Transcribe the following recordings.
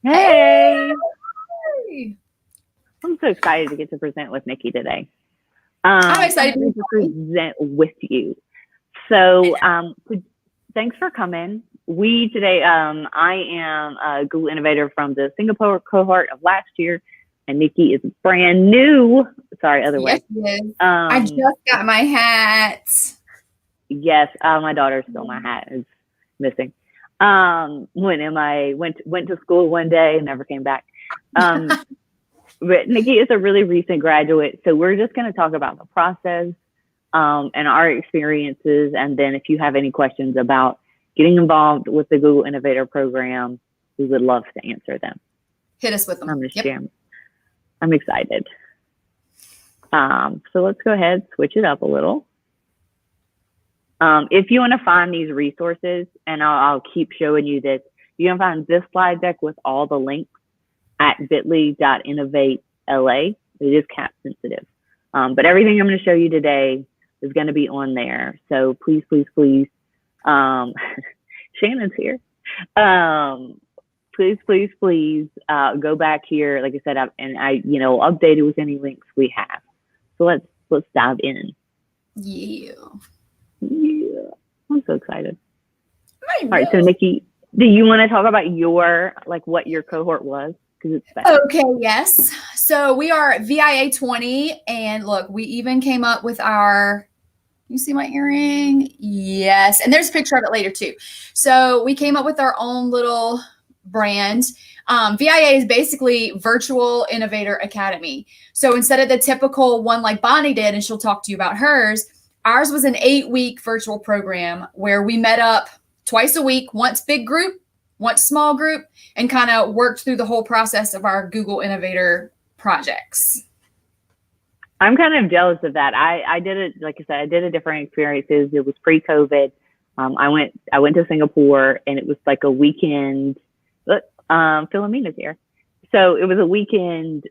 Hey, Hey. I'm so excited to get to present with Nikki today. I'm excited to Excited to present with you. So, thanks for coming. We today, I am a Google Innovator from the Singapore cohort of last year, and Nikki is brand new. Sorry, other Yes, way. yes. I just got my hat. Yes, my daughter stole my hat. It's missing. When I went to school one day and never came back. But Nikki is a really recent graduate, so we're just going to talk about the process and our experiences, and then if you have any questions about getting involved with the Google Innovator program, we would love to answer them. Hit us with them. I'm going to share. I'm excited. So let's go ahead, switch it up a little. If you want to find these resources, and I'll keep showing you this, you can find this slide deck with all the links at bit.ly.innovate.la. It is cap sensitive. But everything I'm going to show you today is going to be on there. So please, please, please, Shannon's here. Please, please, please go back here. Like I said, I update it with any links we have. So let's dive in. Yeah. Yeah, I'm so excited. All right, so Nikki, do you want to talk about what your cohort was? It's okay, yes. So we are VIA 20, and look, we even came up with you see my earring? Yes, and there's a picture of it later too. So we came up with our own little brand. VIA is basically Virtual Innovator Academy. So instead of the typical one like Bonnie did, and she'll talk to you about hers, ours was an 8-week virtual program where we met up twice a week, once big group, once small group, and kind of worked through the whole process of our Google Innovator projects. I'm kind of jealous of that. I did it, like I said, I did a different experiences. It was pre-COVID. I went to Singapore, and it was like a weekend. Look, Philomena's here. So it was a weekend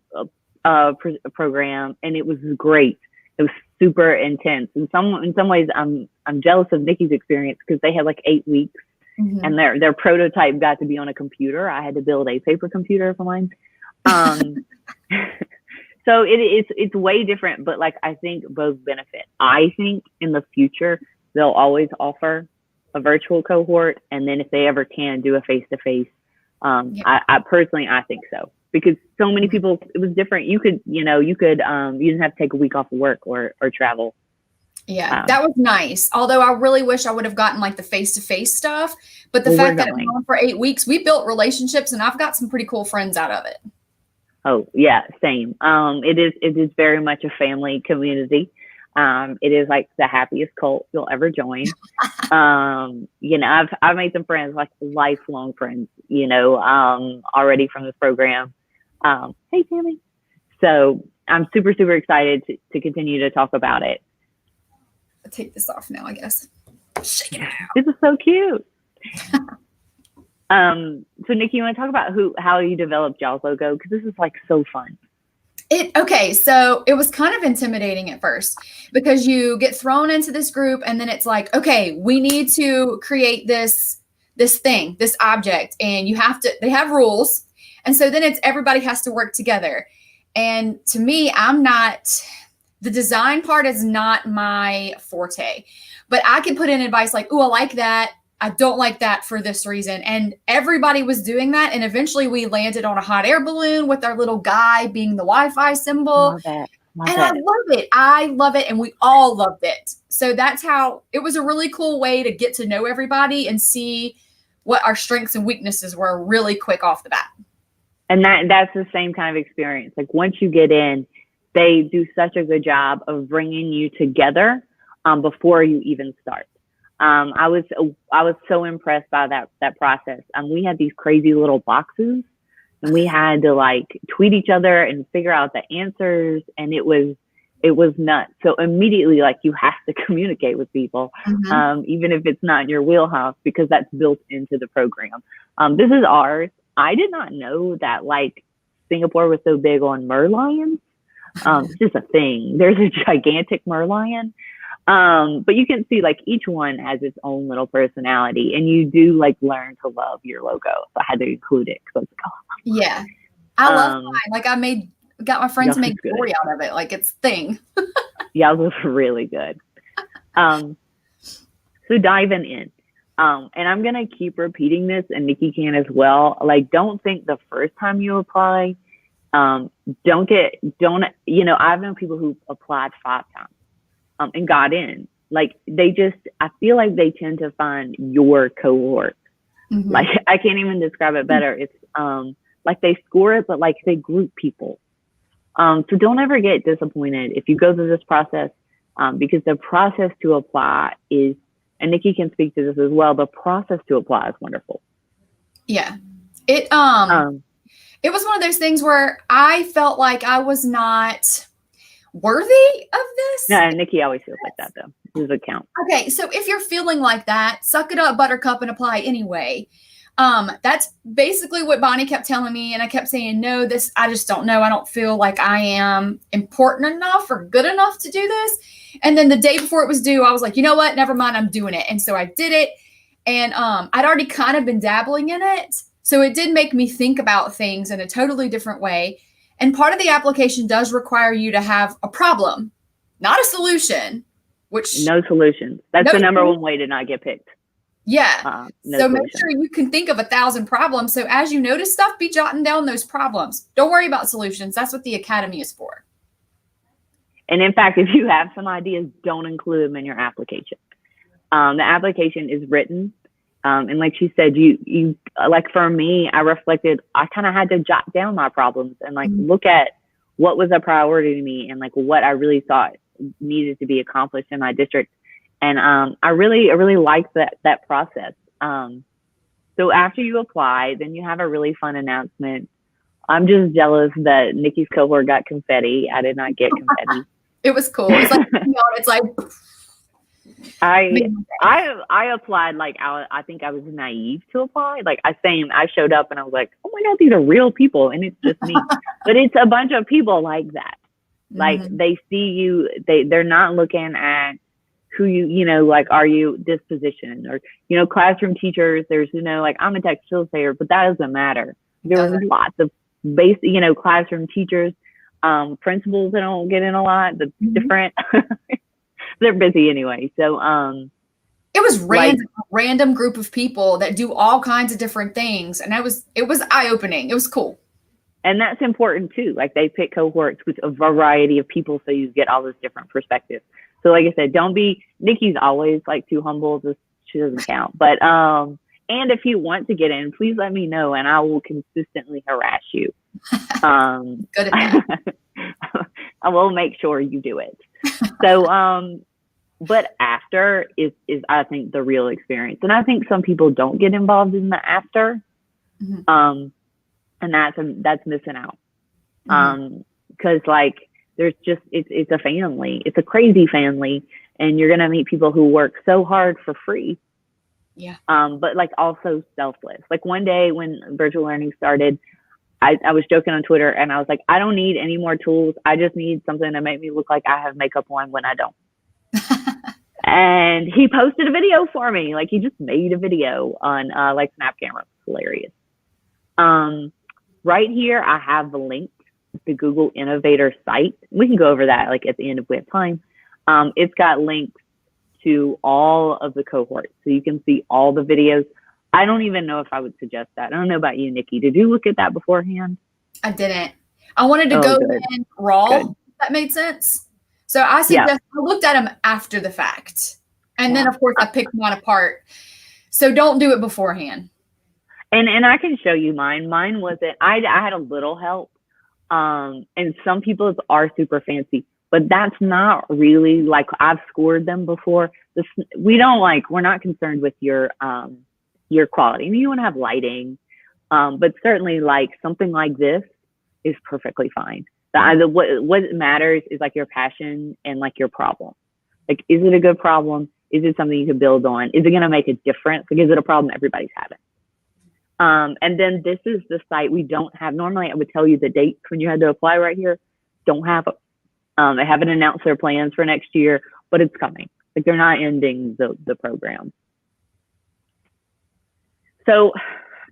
program, and it was great. It was super intense. In some ways, I'm jealous of Nikki's experience because they had like 8 weeks, and their prototype got to be on a computer. I had to build a paper computer for mine. So it's way different, but like I think both benefit. I think in the future they'll always offer a virtual cohort, and then if they ever can do a face-to-face, I personally think so. Because so many people, it was different. You didn't have to take a week off of work or travel. Yeah, that was nice. Although I really wish I would have gotten like the face-to-face stuff. But the fact that it went on for 8 weeks, we built relationships, and I've got some pretty cool friends out of it. Oh yeah, same. It is very much a family community. It is like the happiest cult you'll ever join. I've made some friends, like lifelong friends, already from this program. Hey, Tammy. So I'm super, super excited to continue to talk about it. I'll take this off now, I guess. Shake it out. This is so cute. So Nikki, you want to talk about how you developed y'all's logo? Because this is like so fun. So it was kind of intimidating at first because you get thrown into this group, and then it's like, okay, we need to create this thing, this object, and they have rules. And so then everybody has to work together. And to me, the design part is not my forte, but I can put in advice like, oh, I like that. I don't like that for this reason. And everybody was doing that. And eventually we landed on a hot air balloon with our little guy being the Wi-Fi symbol. Love it. I love it. I love it. And we all loved it. So that's how it was a really cool way to get to know everybody and see what our strengths and weaknesses were really quick off the bat. And that's the same kind of experience. Like once you get in, they do such a good job of bringing you together before you even start. I was so impressed by that process. We had these crazy little boxes, and we had to like tweet each other and figure out the answers, and it was nuts. So immediately, like, you have to communicate with people, even if it's not in your wheelhouse, because that's built into the program. This is ours. I did not know that like Singapore was so big on merlions. It's just a thing. There's a gigantic merlion. But you can see like each one has its own little personality, and you do like learn to love your logo. So I had to include it because I was like, oh. Yeah. I love mine. Like got my friends to make a good. story out of it. Like it's thing. Y'all was really good. So diving in. And I'm going to keep repeating this, and Nikki can as well. Like, don't think the first time you apply, I've known people who applied 5 times and got in. Like, I feel like they tend to find your cohort. Mm-hmm. Like, I can't even describe it better. It's like they score it, but like they group people. So don't ever get disappointed if you go through this process, because the process to apply is, and Nikki can speak to this as well, the process to apply is wonderful. Yeah. It was one of those things where I felt like I was not worthy of this. No, Nikki always feels like that though. This is a count. Okay. So if you're feeling like that, suck it up, buttercup, and apply anyway. That's basically what Bonnie kept telling me. And I kept saying, no, I just don't know. I don't feel like I am important enough or good enough to do this. And then the day before it was due, I was like, you know what? Never mind. I'm doing it. And so I did it. And I'd already kind of been dabbling in it. So it did make me think about things in a totally different way. And part of the application does require you to have a problem, not a solution, no solutions. That's the number one way to not get picked. Yeah. So make sure you can think of 1,000 problems. So as you notice stuff, be jotting down those problems. Don't worry about solutions. That's what the academy is for. And in fact, if you have some ideas, don't include them in your application. The application is written. And like she said, you like for me, I kind of had to jot down my problems and like look at what was a priority to me and like what I really thought needed to be accomplished in my district. And I really liked that process. So after you apply, then you have a really fun announcement. I'm just jealous that Nikki's cohort got confetti. I did not get confetti. It was cool. It's like I applied like I think I was naive to apply. Like I showed up and I was like, oh my God, these are real people, and it's just me. But it's a bunch of people like that. Like they see you. They're not looking at who like, are you this position or, classroom teachers, there's, like I'm a text facilitator, but that doesn't matter. There's lots of basic, classroom teachers, principals that don't get in a lot, but different, they're busy anyway. So, it was random group of people that do all kinds of different things. And it was eye-opening. It was cool. And that's important too. Like they pick cohorts with a variety of people, so you get all this different perspectives. So like I said, Nikki's always like too humble. She doesn't count. But, and if you want to get in, please let me know and I will consistently harass you. Good at that. I will make sure you do it. So, but after is I think the real experience. And I think some people don't get involved in the after. And that's missing out. Cause like, there's just, it's a family. It's a crazy family. And you're going to meet people who work so hard for free. Yeah. But like also selfless. Like one day when virtual learning started, I was joking on Twitter and I was like, I don't need any more tools. I just need something to make me look like I have makeup on when I don't. And he posted a video for me. Like he just made a video on like Snap Camera. Hilarious. Right here, I have the link. The Google Innovator site. We can go over that like at the end if we have time. It's got links to all of the cohorts, so you can see all the videos. I don't even know if I would suggest that. I don't know about you, Nikki. Did you look at that beforehand? I didn't. I wanted to go in raw. If that made sense. So I I looked at them after the fact, and then of course I picked one apart. So don't do it beforehand. And I can show you mine. Mine wasn't. I had a little help. And some people's are super fancy, but that's not really like I've scored them before. We're not concerned with your quality. I mean, you want to have lighting, but certainly like something like this is perfectly fine. What matters is like your passion and like your problem. Like, is it a good problem? Is it something you can build on? Is it going to make a difference? Like, is it a problem everybody's having? And then this is the site we don't have. Normally I would tell you the dates when you had to apply right here. Don't have it. They haven't announced their plans for next year, but it's coming. Like they're not ending the program. So,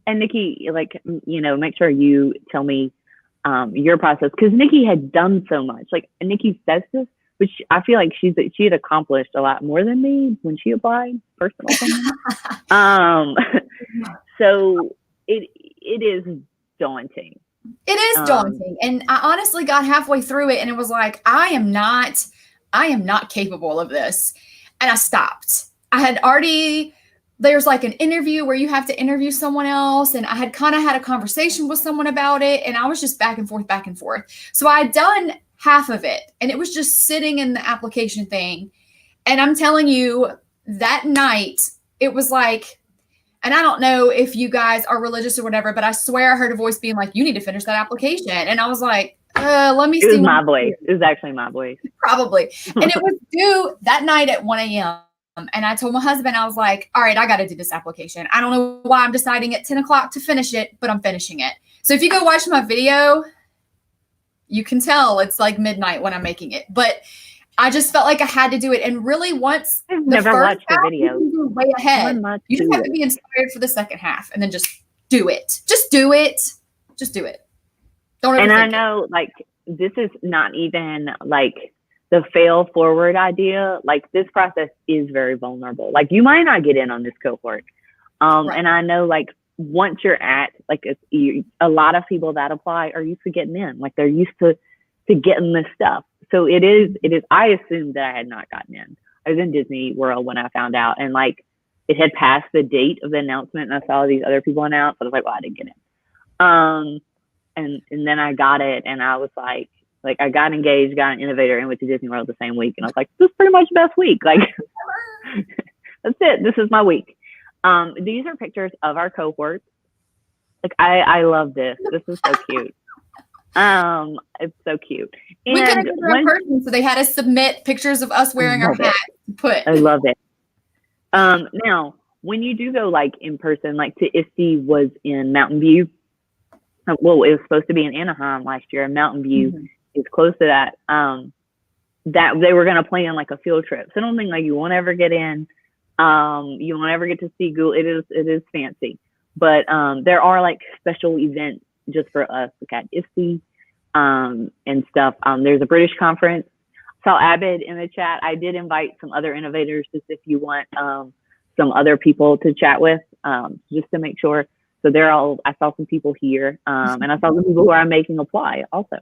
and Nikki, like, you know, make sure you tell me your process, because Nikki had done so much. Like Nikki says this, but I feel like she had accomplished a lot more than me when she applied. Personal opinion. So it is daunting. It is daunting, and I honestly got halfway through it, and it was like, I am not capable of this, and I stopped. I had already. There's like an interview where you have to interview someone else. And I had kind of had a conversation with someone about it. And I was just back and forth. So I had done half of it and it was just sitting in the application thing. And I'm telling you, that night, it was like, and I don't know if you guys are religious or whatever, but I swear I heard a voice being like, you need to finish that application. And I was like, let me see. It was my voice. It was actually my voice. Probably. And it was due that night at 1 a.m. And I told my husband, I was like, all right, I got to do this application. I don't know why I'm deciding at 10 o'clock to finish it, but I'm finishing it. So if you go watch my video, you can tell it's like midnight when I'm making it. But I just felt like I had to do it. And really once I've never watched the video. You can way ahead. You just have to be inspired for the second half and then just do it. Just do it. Just do it. Don't overthink it. And I know like this is not even like the fail forward idea. Like this process is very vulnerable. Like you might not get in on this cohort. Right. And I know like once you're at like a lot of people that apply are used to getting in, like they're used to getting this stuff. So it is, I assumed that I had not gotten in. I was in Disney World when I found out and like it had passed the date of the announcement and I saw these other people announce. I was like, well, I didn't get in. And then I got it and I was like I got engaged, got an innovator, and went to Disney World the same week. And I was like, this is pretty much the best week. Like, that's it. This is my week. These are pictures of our cohorts. Like, I love this. This is so cute. It's so cute. And we couldn't get in person, so they had us submit pictures of us wearing our hats. I love it. Now, when you do go like in person, like to ISTE was in Mountain View. Well, it was supposed to be in Anaheim last year, and Mountain View is close to that. That they were going to plan like a field trip. So I don't think like you won't ever get in. You won't ever get to see Google. It is fancy, but there are like special events just for us, like at ISTE and stuff. There's a British conference. I saw Abed in the chat. I did invite some other innovators just if you want some other people to chat with, just to make sure. So I saw some people here, and I saw some people who are making apply also.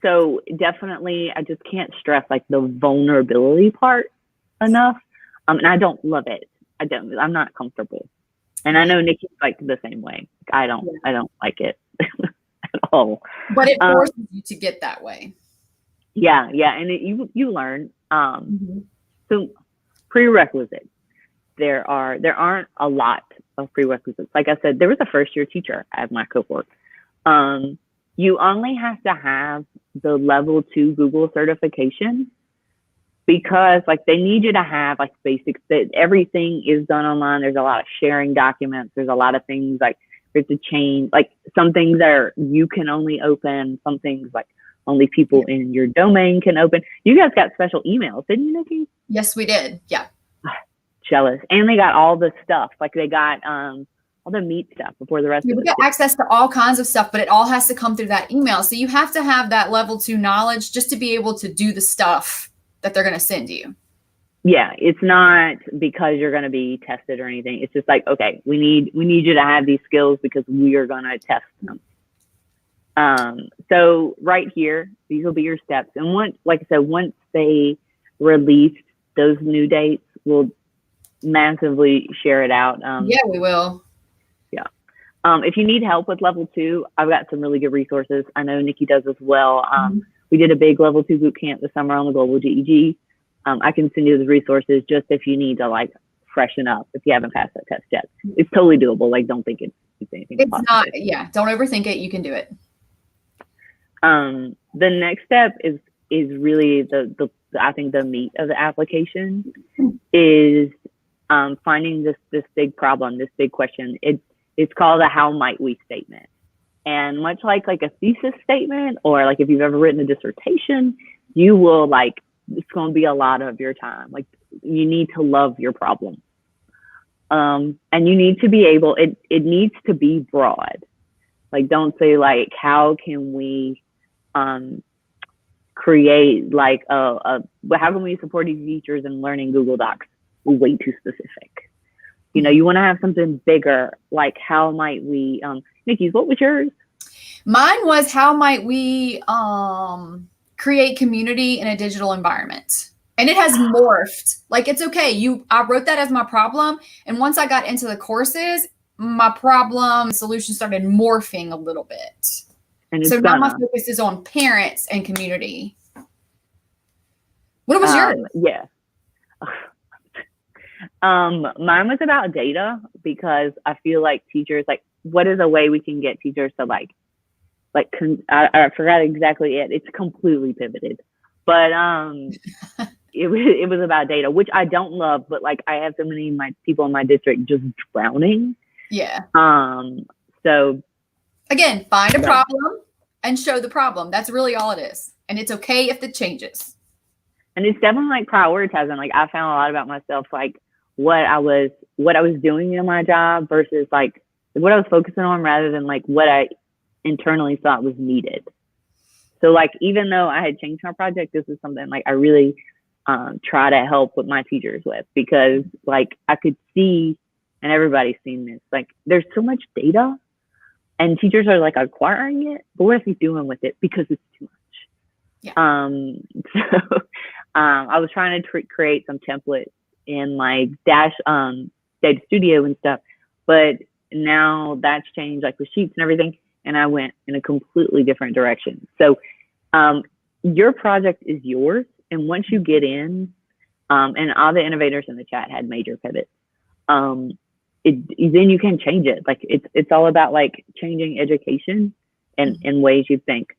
So definitely, I just can't stress like the vulnerability part enough. And I don't love it. I'm not comfortable. And I know Nikki's like the same way. I don't like it at all. But it forces you to get that way. Yeah. And you learn. So prerequisites. There aren't a lot of prerequisites. Like I said, there was a first year teacher at my cohort. You only have to have the level 2 Google certification because like they need you to have like basics that everything is done online. There's a lot of sharing documents. There's a lot of things like there's a chain, like some things you can only open, some things like only people in your domain can open. You guys got special emails, didn't you, Nikki? Yes, we did. Yeah. Jealous. And they got all the stuff. Like they got all the meat stuff before the rest of it. We got access to all kinds of stuff, but it all has to come through that email. So you have to have that level 2 knowledge just to be able to do the stuff that they're going to send you. Yeah, it's not because you're going to be tested or anything. It's just like, okay, we need you to have these skills because we are going to test them. So right here, these will be your steps. And once they release those new dates, we'll massively share it out. Yeah, we will. Yeah. If you need help with level 2, I've got some really good resources. I know Nikki does as well. We did a big level 2 boot camp this summer on the Global GEG. I can send you the resources just if you need to like freshen up if you haven't passed that test yet. It's totally doable. Like don't think it's anything. It's not. Yeah. Don't overthink it. You can do it. The next step is really I think the meat of the application is finding this big problem, this big question. It's called a how might we statement. And much like a thesis statement or like if you've ever written a dissertation, you will like it's going to be a lot of your time. Like, you need to love your problem. And you need to be able, it needs to be broad. Like, don't say like, how can we create like how can we support these teachers in learning Google Docs? Way too specific. You know, you want to have something bigger. Like, how might we, Nikki, what was yours? Mine was, how might we create community in a digital environment? And it has morphed. Like, it's okay. I wrote that as my problem. And once I got into the courses, my problem solution started morphing a little bit. And so now my focus is on parents and community. What was yours? Yeah. Mine was about data, because I feel like teachers, like, what is a way we can get teachers to I forgot exactly it. It's completely pivoted, but it was about data, which I don't love, but like, I have so many people in my district just drowning. Yeah. So again, find a problem and show the problem. That's really all it is. And it's okay if it changes. And it's definitely like prioritizing. Like, I found a lot about myself, like what I was doing in my job versus like what I was focusing on, rather than like what I internally thought was needed. So like, even though I had changed my project, this is something like I really try to help with my teachers with, because like, I could see, and everybody's seen this, like, there's so much data and teachers are like acquiring it, but what are they doing with it? Because it's too much. Yeah. So I was trying to create some templates in like Data Studio and stuff, but now that's changed, like with sheets and everything, and I went in a completely different direction. So your project is yours, and once you get in, and all the innovators in the chat had major pivots, then you can change it. Like, it's all about like changing education in ways you think.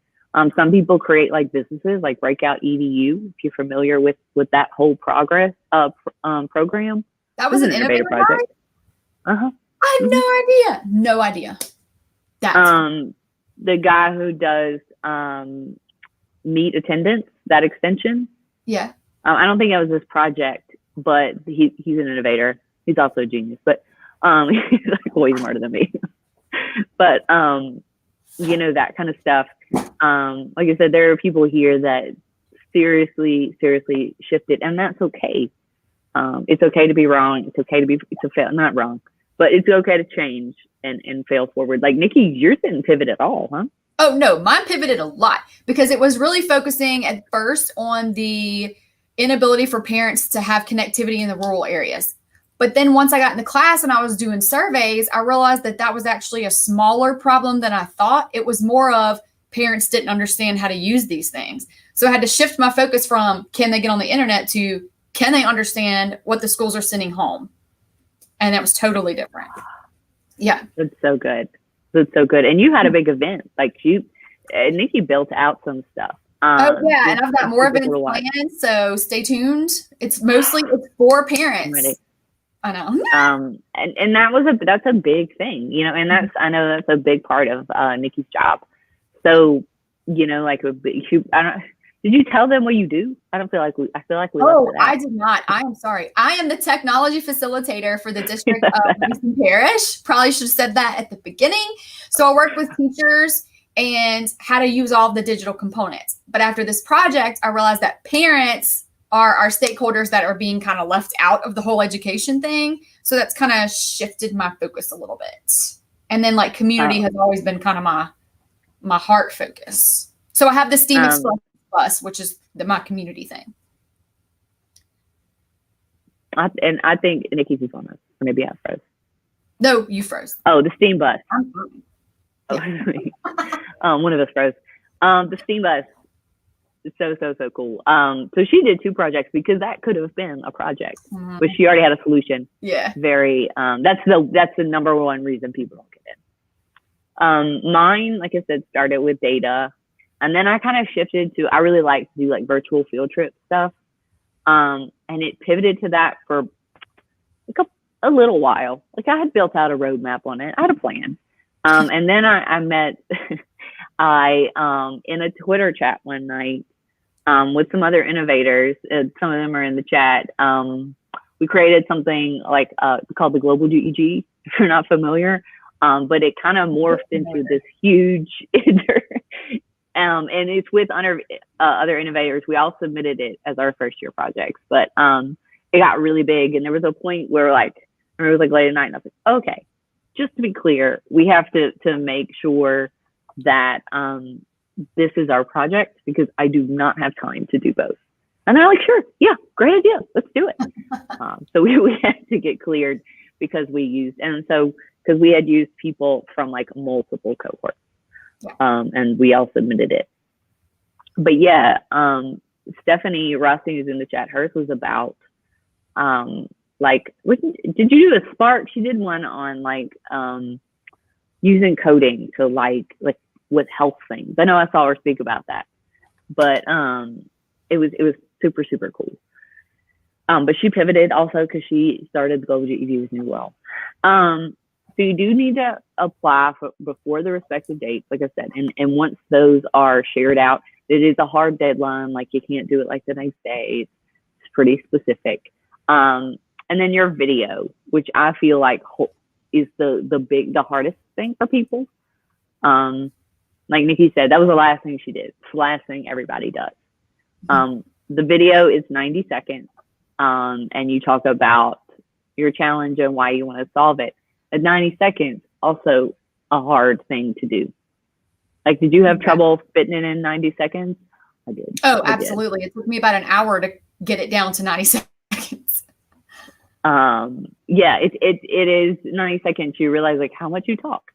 Some people create like businesses like Breakout EDU, if you're familiar with that whole progress program. That was an innovator project. Uh-huh. I had no idea. That's the guy who does meet attendance, that extension. Yeah. I don't think that was his project, but he's an innovator. He's also a genius, but he's like way smarter than me. But you know, that kind of stuff. Like I said, there are people here that seriously shifted, and that's okay. It's okay to be wrong. It's okay to fail. Not wrong, but it's okay to change and fail forward. Like, Nikki, yours didn't pivot at all, huh? Oh no, mine pivoted a lot, because it was really focusing at first on the inability for parents to have connectivity in the rural areas. But then once I got into class and I was doing surveys, I realized that was actually a smaller problem than I thought. It was more of parents didn't understand how to use these things. So I had to shift my focus from, can they get on the internet, to, can they understand what the schools are sending home? And that was totally different. Yeah. That's so good. That's so good. And you had a big event. Like, Nikki built out some stuff. Oh yeah, and I've got more events planned, so stay tuned. It's for parents. I know. And that's a big thing, you know, and I know that's a big part of Nikki's job. So, you know, like, did you tell them what you do? I feel like we. Oh, I did not. I am sorry. I am the technology facilitator for the district of Livingston Parish. Probably should have said that at the beginning. So I work with teachers and how to use all of the digital components. But after this project, I realized that parents are our stakeholders that are being kind of left out of the whole education thing. So that's kind of shifted my focus a little bit. And then like community has always been kind of my heart focus. So I have the STEAM Express bus, which is my community thing. I think Nikki's on this. Or maybe I froze. No, you froze. Oh, the STEAM bus. Yeah. One of us froze. The STEAM bus is so cool. So she did 2 projects, because that could have been a project, but she already had a solution. Yeah. Very. That's the number one reason people don't get in. Mine, like I said, started with data, and then I kind of shifted to, I really like to do like virtual field trip stuff. And it pivoted to that for like a little while. Like, I had built out a roadmap on it. I had a plan. And then I met, in a Twitter chat one night, with some other innovators. Some of them are in the chat. We created something like called the Global GEG, if you're not familiar. But it kind of morphed into this huge, and it's with other innovators. We all submitted it as our first year projects, but it got really big. And there was a point where it was like late at night, and I was like, okay, just to be clear, we have to make sure that this is our project, because I do not have time to do both. And they're like, sure, yeah, great idea, let's do it. So we had to get cleared because we had used people from like multiple cohorts, and we all submitted it. But yeah, Stephanie Rossi, who's in the chat, hers was about did you do a Spark? She did one on using coding to like with health things. I know I saw her speak about that, but it was super, super cool. But she pivoted also because she started the Global GED with New Well. So you do need to apply before the respective dates, like I said, and once those are shared out, it is a hard deadline. Like you can't do it like the next day. It's pretty specific. And then your video, which I feel like is the hardest thing for people. Like Nikki said, that was the last thing she did. It's the last thing everybody does. The video is 90 seconds, and you talk about your challenge and why you want to solve it. At 90 seconds, also a hard thing to do. Like, did you have trouble fitting it in 90 seconds? I did. Oh, absolutely. It took me about an hour to get it down to 90 seconds. Yeah, it is 90 seconds. You realize like how much you talk.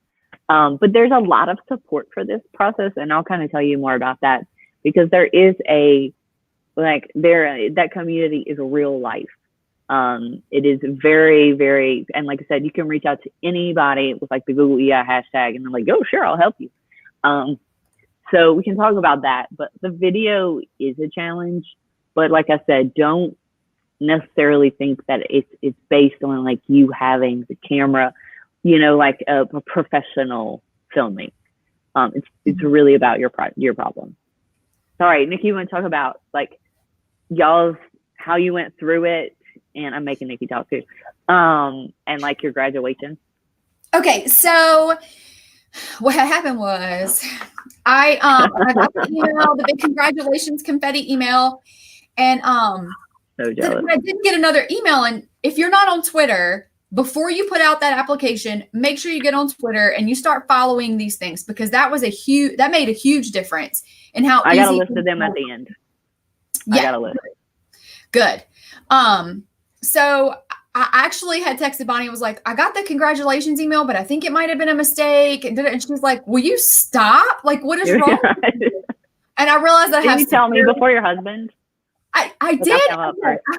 But there's a lot of support for this process, and I'll kind of tell you more about that, because there is that community is real life. It is very, very, and like I said, you can reach out to anybody with like the Google EI hashtag, and they're like, oh, sure, I'll help you. So we can talk about that, but the video is a challenge. But like I said, don't necessarily think that it's based on like you having the camera, like a professional filming. It's really about your problem. All right, Nikki, you want to talk about like how you went through it? And I'm making Nikki talk too. And like your graduation. Okay, so what happened was I got the email, the big congratulations confetti email, and So jealous. I didn't get another email. And if you're not on Twitter, before you put out that application, make sure you get on Twitter and you start following these things, because that made a huge difference in how I got a list of them at the end. Yeah, I got a list. Good. So I actually had texted Bonnie and was like, I got the congratulations email, but I think it might have been a mistake. And she was like, will you stop? Like, what is wrong? And I realized that Did you tell me before your husband? I did. I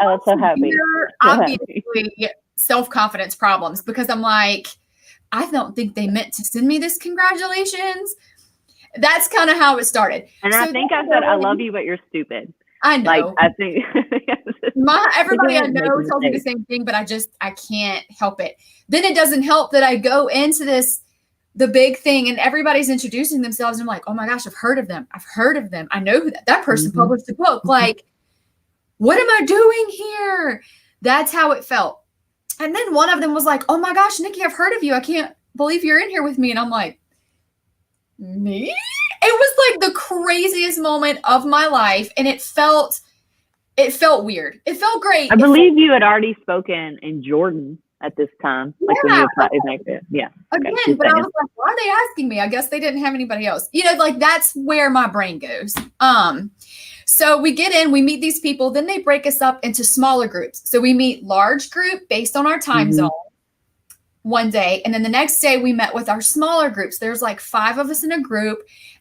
was so happy. Obviously, self-confidence problems, because I'm like, I don't think they meant to send me this congratulations. That's kind of how it started. And so I think I said, I love you, but you're stupid. I know. Like, I think everybody I know tells me the same thing, but I can't help it. Then it doesn't help that I go into the big thing and everybody's introducing themselves. And I'm like, oh my gosh, I've heard of them. I know who that person published a book. Like, what am I doing here? That's how it felt. And then one of them was like, oh my gosh, Nikki, I've heard of you. I can't believe you're in here with me. And I'm like, me? It was like the craziest moment of my life. And it felt weird. It felt great. I believe you had already spoken in Jordan at this time. Like when you applied. Yeah. Again, okay, but I was like, why are they asking me? I guess they didn't have anybody else. Like that's where my brain goes. So we get in, we meet these people, then they break us up into smaller groups. So we meet large group based on our time zone one day. And then the next day we met with our smaller groups. There's like 5 of us in a group,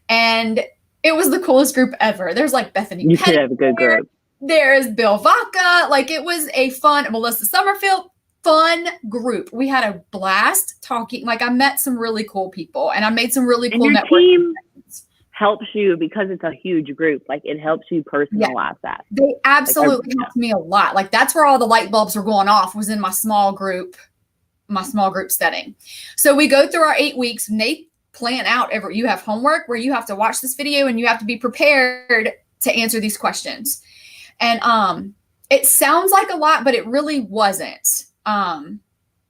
and it was the coolest group ever. There's like Bethany. You should have a good group. There's Bill Vaca. Like it was a fun, Melissa Summerfield, fun group. We had a blast talking. Like I met some really cool people, and I made some really cool networking. Helps you because it's a huge group. Like it helps you personalize that. They absolutely helped me a lot. Like that's where all the light bulbs were going off, was in my small group setting. So we go through our 8 weeks, and they plan out you have homework where you have to watch this video and you have to be prepared to answer these questions. And it sounds like a lot, but it really wasn't. And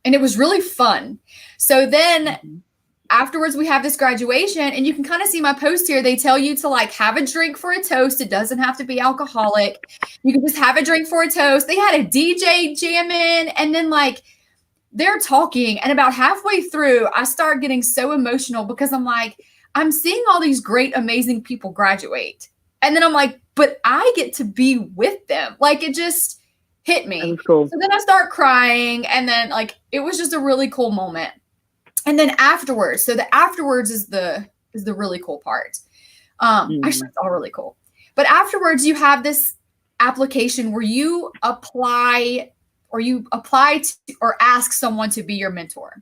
it was really fun. So then afterwards we have this graduation, and you can kind of see my post here. They tell you to like have a drink for a toast. It doesn't have to be alcoholic. You can just have a drink for a toast. They had a DJ jamming, and then like they're talking, and about halfway through, I start getting so emotional because I'm like, I'm seeing all these great, amazing people graduate. And then I'm like, but I get to be with them. Like it just hit me. That was cool. So then I start crying, and then like, it was just a really cool moment. And then afterwards, so the afterwards is the really cool part. Actually, it's all really cool. But afterwards, you have this application where you apply to, or ask someone to be your mentor.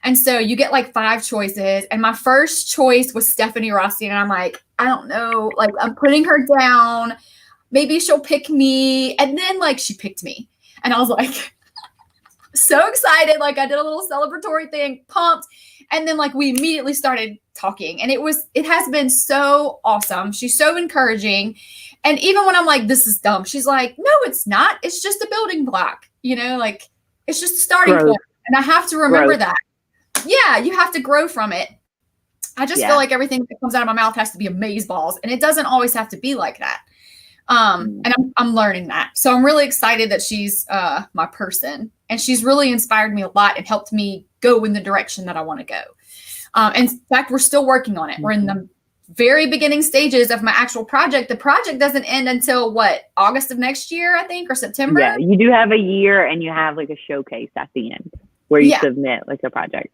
And so you get like 5 choices. And my first choice was Stephanie Rossi. And I'm like, I don't know, like I'm putting her down. Maybe she'll pick me. And then like she picked me. And I was like, so excited. Like I did a little celebratory thing, pumped. And then like we immediately started talking. And it has been so awesome. She's so encouraging. And even when I'm like, this is dumb, she's like, no, it's not. It's just a building block. You know, like it's just a starting point. And I have to remember that. Yeah, you have to grow from it. I just feel like everything that comes out of my mouth has to be amazeballs. And it doesn't always have to be like that. And I'm learning that. So I'm really excited that she's my person. And she's really inspired me a lot and helped me go in the direction that I want to go. In fact, we're still working on it. We're in the very beginning stages of my actual project. The project doesn't end until August of next year, I think, or September. Yeah, you do have a year, and you have like a showcase at the end where you submit like a project.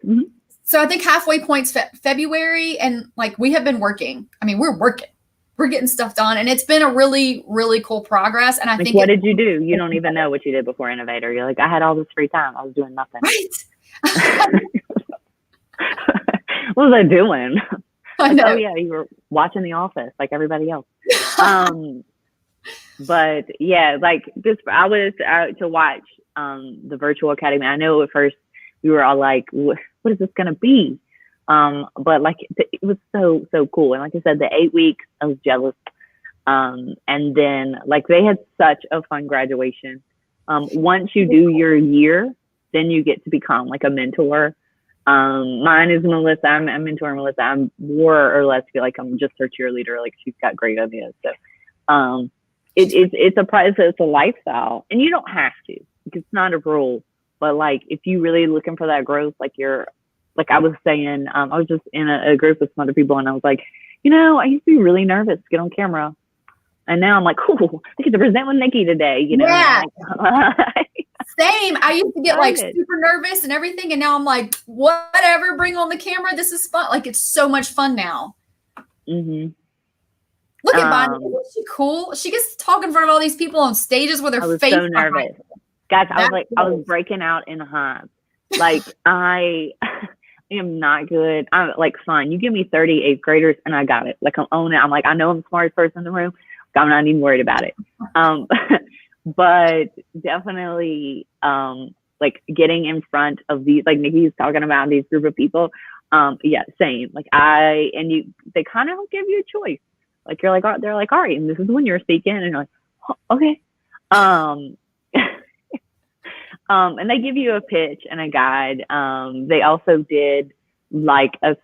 So I think halfway point's February, and like we have been working. I mean, we're working. We're getting stuff done, and it's been a really, really cool progress. And I think what did you do? You don't even know what you did before Innovator. You're like, I had all this free time. I was doing nothing. Right. What was I doing? I know. Oh yeah, you were watching The Office like everybody else. But yeah, like this, I was out to watch the virtual academy. I know at first we were all like, what is this going to be? But like, it was so cool. And like I said, the 8 weeks, I was jealous. And then like, they had such a fun graduation. Once you do your year, then you get to become like a mentor. Mine is Melissa. I'm mentoring Melissa. I'm more or less feel like I'm just her cheerleader. Like she's got great ideas. So, it's a lifestyle, and you don't have to, because it's not a rule. But like, if you really looking for that growth, like I was saying, I was just in a group with some other people, and I was like, I used to be really nervous to get on camera. And now I'm like, cool, I get to present with Nikki today, Yeah. Like, Same. I used to get like super nervous and everything. And now I'm like, whatever, bring on the camera. This is fun. Like, it's so much fun now. Mm-hmm. Look at Bonnie. Isn't she cool? She gets to talk in front of all these people on stages with her face. I was so nervous. Guys, I was breaking out in hives. Like, I am not good. I'm like, fine. You give me 30 eighth graders and I got it. Like, I'm owning it. I'm like, I know I'm the smartest person in the room. I'm not even worried about it. But definitely, like getting in front of these, like Nikki's talking about, these group of people. Yeah, same. Like they kind of give you a choice. Like you're like, they're like, all right, and this is when you're speaking, and you're like, oh, okay. And they give you a pitch and a guide. They also did like a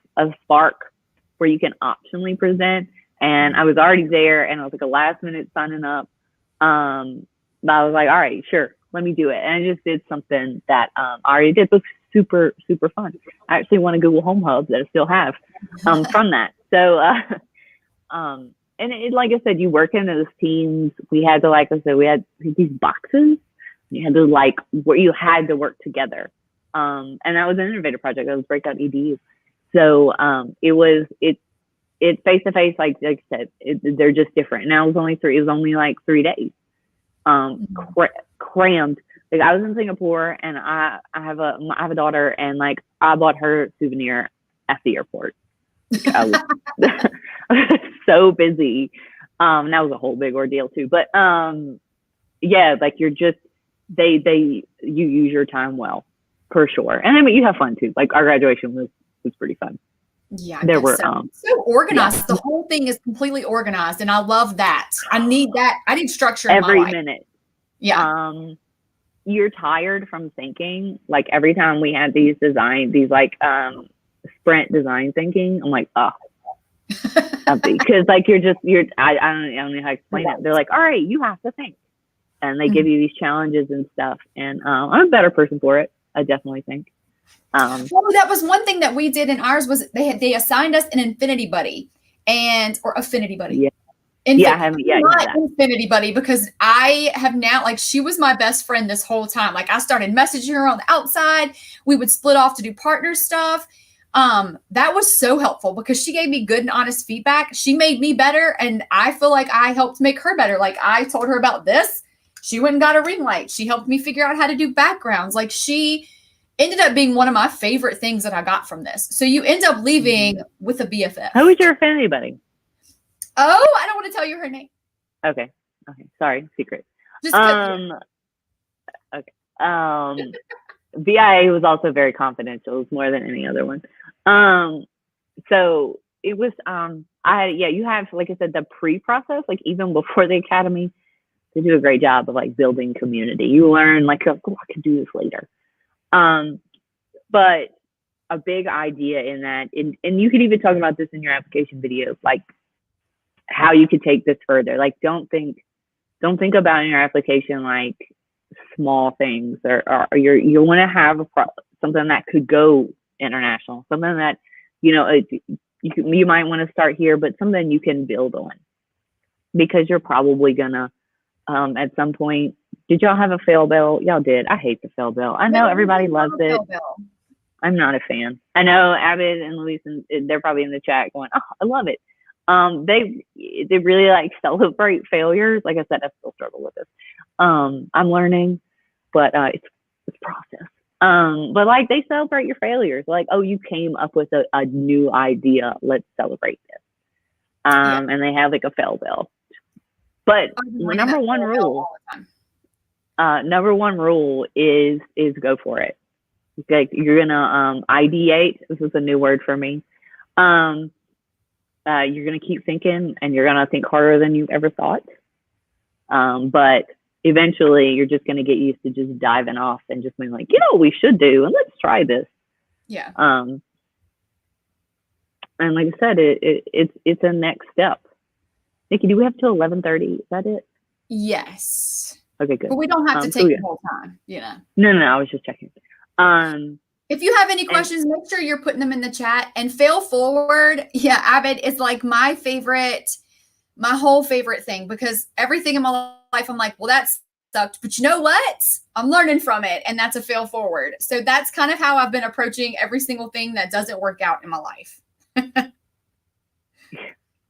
spark where you can optionally present. And I was already there, and it was like a last minute signing up. But I was like, all right, sure, let me do it. And I just did something that I already did. It was super, super fun. I actually won a Google Home Hub that I still have from that. So, and it, like I said, you work in those teams. We had to, like I said, we had these boxes. You had to where you had to work together. And that was an innovator project. That was Breakout EDU. So it's face to face, like I said, they're just different. And it was only like 3 days, crammed. Like I was in Singapore, and I have a daughter, and like I bought her a souvenir at the airport. I was so busy. That was a whole big ordeal too. But yeah, like you're just you use your time well, for sure. And I mean, you have fun too. Like our graduation was pretty fun. Yeah, There were so organized. The whole thing is completely organized, and I love that. I need that. I need structure in my every life. minute. Yeah. You're tired from thinking. Like every time we had these like sprint design thinking, I'm like, oh, because like I don't know how to explain it. They're like, all right, you have to think, and they give you these challenges and stuff. And I'm a better person for it. I definitely think. Well, that was one thing that we did in ours was they assigned us an infinity buddy or affinity buddy. Yeah. Not infinity buddy, because I have now, like, she was my best friend this whole time. Like, I started messaging her on the outside. We would split off to do partner stuff. That was so helpful because she gave me good and honest feedback. She made me better, and I feel like I helped make her better. Like, I told her about this. She went and got a ring light. She helped me figure out how to do backgrounds. Like, she ended up being one of my favorite things that I got from this. So you end up leaving with a BFF. Who was your affinity buddy? Oh, I don't want to tell you her name. Okay. Sorry, secret. Just okay. VIA was also very confidential. It was more than any other one. So it was. You have, like I said, the pre-process, like even before the academy, they do a great job of like building community. You learn like, oh, I can do this later. But a big idea in that, and you can even talk about this in your application videos, like how you could take this further. Like, don't think about in your application like small things, or you want to have something that could go international, something that you might want to start here, but something you can build on, because you're probably gonna at some point. Did y'all have a fail bell? Y'all did. I hate the fail bell. I know everybody loves it. I'm not a fan. I know Abed and Livingston, they're probably in the chat going, oh, I love it. They really like celebrate failures. Like I said, I still struggle with this. I'm learning, but it's process. But like they celebrate your failures. Like, oh, you came up with a new idea. Let's celebrate this. And they have like a fail bell. But number one rule is go for it. Like, you're gonna ideate. This is a new word for me. You're gonna keep thinking, and you're gonna think harder than you've ever thought. But eventually, you're just gonna get used to just diving off and just being like, we should do, and let's try this. Yeah. And like I said, it's a next step. Nikki, do we have till 11:30? Is that it? Yes. Okay, good. But we don't have to take the whole time, No, I was just checking. If you have any questions, make sure you're putting them in the chat, and fail forward. Yeah, Abed is like my whole favorite thing, because everything in my life, I'm like, well, that sucked, but you know what? I'm learning from it, and that's a fail forward. So that's kind of how I've been approaching every single thing that doesn't work out in my life.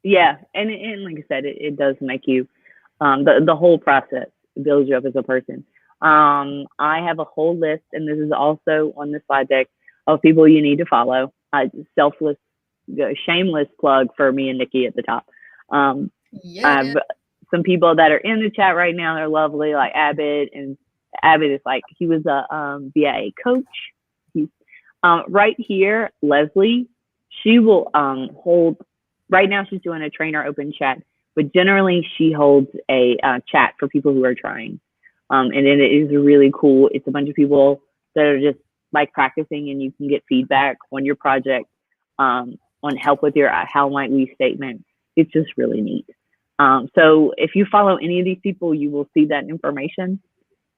Yeah, and like I said, it does make you, the whole process builds you up as a person. I have a whole list, and this is also on the slide deck, of people you need to follow. Shameless plug for me and Nikki at the top. I have some people that are in the chat right now. They're lovely, like Abed, and Abed is like, he was a BIA coach. He's right here. Leslie, she will hold. Right now, she's doing a trainer open chat, but generally she holds a chat for people who are trying. And then it is really cool. It's a bunch of people that are just like practicing, and you can get feedback on your project, on help with your how might we statement. It's just really neat. So if you follow any of these people, you will see that information.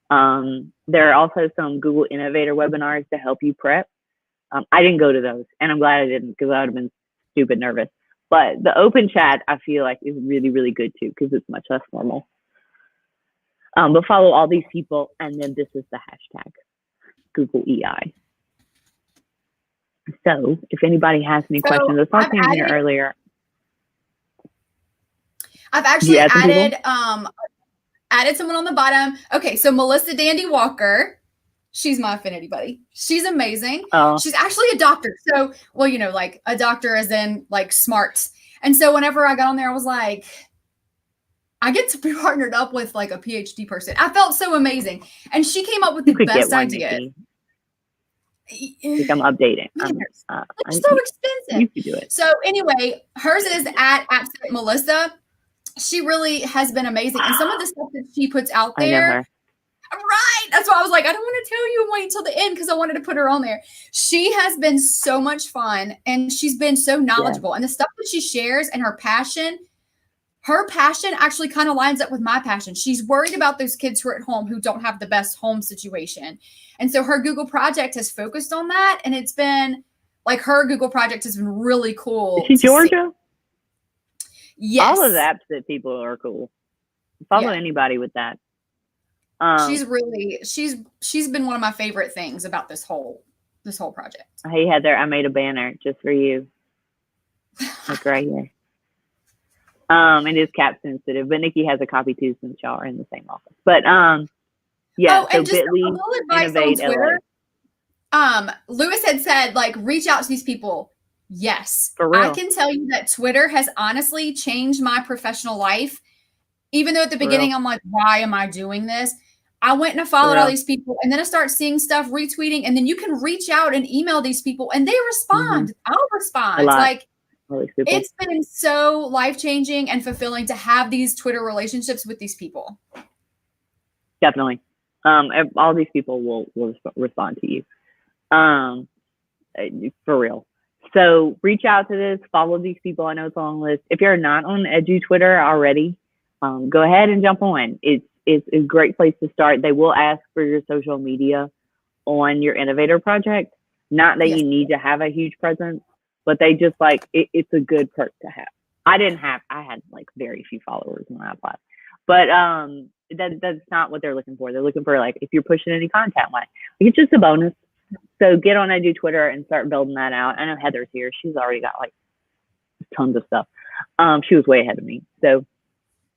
There are also some Google Innovator webinars to help you prep. I didn't go to those, and I'm glad I didn't, because I would have been stupid nervous. But the open chat, I feel like, is really, really good too, because it's much less formal. But follow all these people, and then this is the hashtag Google EI. So if anybody has any questions, I saw Sam here earlier. I've actually added someone on the bottom. Okay, so Melissa Dandy Walker, she's my affinity buddy. She's amazing. Oh. She's actually a doctor. So, well, like a doctor as in like smart. And so whenever I got on there, I was like, I get to be partnered up with like a PhD person. I felt so amazing. And she came up with the best idea. Like I'm updating. It's so expensive. You can do it. So anyway, hers is at Absolute Melissa. She really has been amazing. And some of the stuff that she puts out there. I know her. Right. That's why I was like, I don't want to tell you and wait until the end because I wanted to put her on there. She has been so much fun and she's been so knowledgeable. Yeah. And the stuff that she shares and her passion actually kind of lines up with my passion. She's worried about those kids who are at home who don't have the best home situation. And so her Google project has focused on that. And it's been like her Google project has been really cool. Is she Georgia? Yes. All of the Absolute people are cool. Follow anybody with that. She's been one of my favorite things about this whole project. Hey Heather, I made a banner just for you. Like right here. It is cap sensitive, but Nikki has a copy too since y'all are in the same office. But yeah, so and just a little advice on Twitter. Lewis had said, like, reach out to these people. Yes. For real. I can tell you that Twitter has honestly changed my professional life. Even though at the beginning I'm like, why am I doing this? I went and I followed all these people and then I start seeing stuff retweeting and then you can reach out and email these people and they respond. I'll respond. Like it's been so life-changing and fulfilling to have these Twitter relationships with these people. Definitely. All these people will respond to you. For real. So reach out to this, follow these people. I know it's a long list. If you're not on Edu Twitter already, go ahead and jump on. It's a great place to start. They will ask for your social media on your Innovator project. Not that you need to have a huge presence, but they just like, it's a good perk to have. I had like very few followers when I applied, but that's not what they're looking for. They're looking for like, if you're pushing any content line, it's just a bonus. So get on Edu Twitter and start building that out. I know Heather's here. She's already got like tons of stuff. She was way ahead of me. So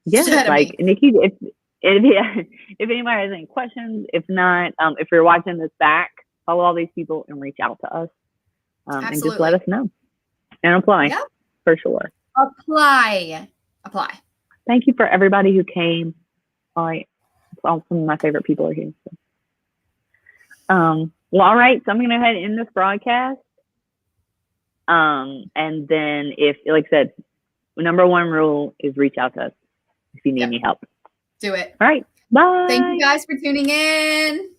yeah, like Nikki, if anybody has any questions, if not, if you're watching this back, follow all these people and reach out to us and just let us know and apply for sure. Apply. Thank you for everybody who came. Some of my favorite people are here. So. Well, all right. So I'm going to go ahead and end this broadcast. And then if, like I said, number one rule is reach out to us if you need any help. Do it. All right. Bye. Thank you guys for tuning in.